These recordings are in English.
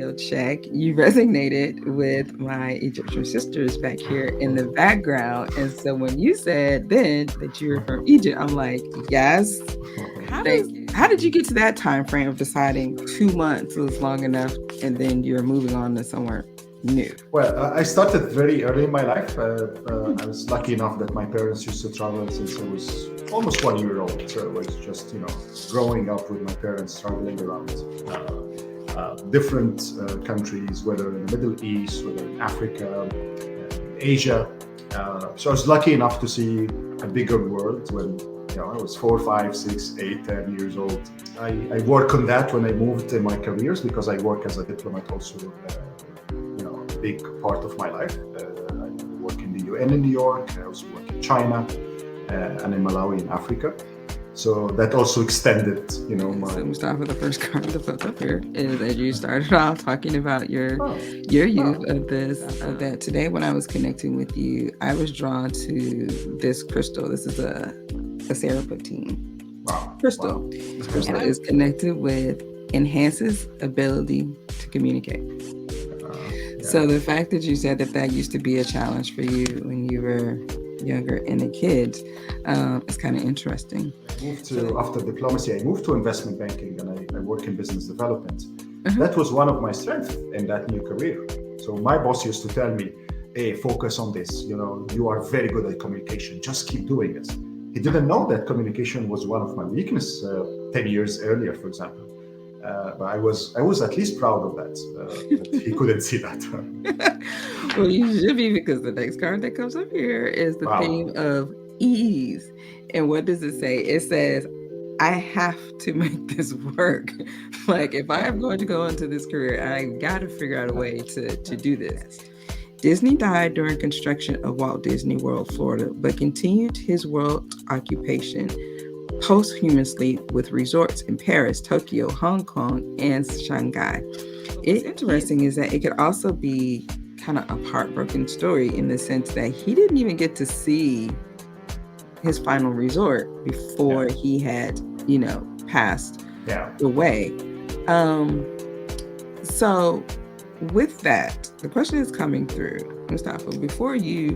audio check, you resonated with my Egyptian sisters back here in the background. And so when you said then that you were from Egypt, I'm like, yes. How did you get to that time frame of deciding 2 months was long enough and then you're moving on to somewhere new? Well, I started very early in my life. I was lucky enough that my parents used to travel since I was almost 1 year old. So it was just, growing up with my parents traveling around different countries, whether in the Middle East, whether in Africa, Asia. So I was lucky enough to see a bigger world when I was 4, 5, 6, 8, 10 years old. I work on that when I moved in my careers because I work as a diplomat also. Big part of my life. I work in the UN in New York. I also work in China and in Malawi in Africa. So that also extended, my. So Mustafa, the first card to put up here is that you started off talking about your youth of that. Today, when I was connecting with you, I was drawn to this crystal. This is a serpentine crystal. Wow. This crystal is connected with enhances ability to communicate. So the fact that you said that used to be a challenge for you when you were younger and a kid is kind of interesting. After diplomacy, I moved to investment banking and I work in business development. That was one of my strengths in that new career. So my boss used to tell me, hey, focus on this. You are very good at communication. Just keep doing this. He didn't know that communication was one of my weaknesses 10 years earlier, for example. But I was at least proud of that. But he couldn't see that. Well, you should be, because the next card that comes up here is the theme of ease. And what does it say? It says, I have to make this work. Like, if I am going to go into this career, I got to figure out a way to do this. Disney died during construction of Walt Disney World, Florida, but continued his world occupation posthumously with resorts in Paris, Tokyo, Hong Kong, and Shanghai. It's interesting is that it could also be kind of a heartbroken story in the sense that he didn't even get to see his final resort before he had, passed away. So with that, the question is coming through, Mustafa, before you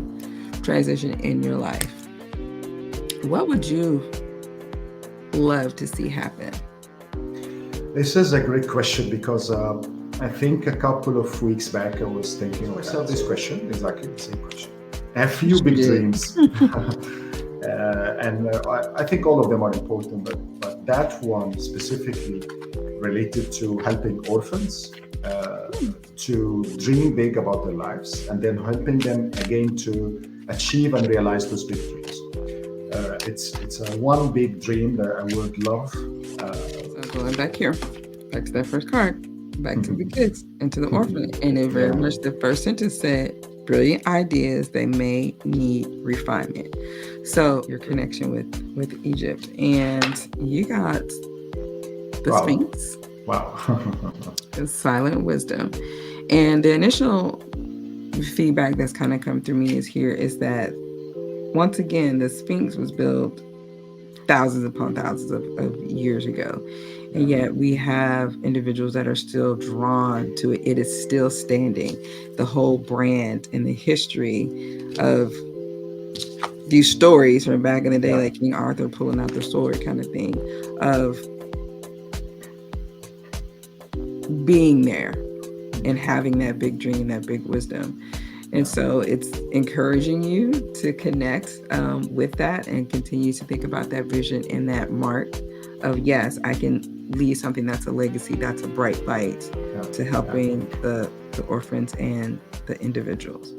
transition in your life, what would you love to see happen? This is a great question because I think a couple of weeks back I was thinking myself this question, exactly the same question. A few big dreams. And I think all of them are important, but that one specifically related to helping orphans to dream big about their lives and then helping them again to achieve and realize those big dreams. It's a one big dream that I would love. So going back here, back to that first card, back to the kids and to the orphanage. And it very much, the first sentence said, brilliant ideas, they may need refinement. So your connection with Egypt, and you got the Sphinx. Wow. The silent wisdom. And the initial feedback that's kind of come through me is that once again, the Sphinx was built thousands upon thousands of years ago. And yet we have individuals that are still drawn to it. It is still standing. The whole brand and the history of these stories from back in the day, like King Arthur pulling out the sword kind of thing, of being there and having that big dream, that big wisdom. And so it's encouraging you to connect with that and continue to think about that vision and that mark of, yes, I can leave something that's a legacy, that's a bright light to helping the orphans and the individuals.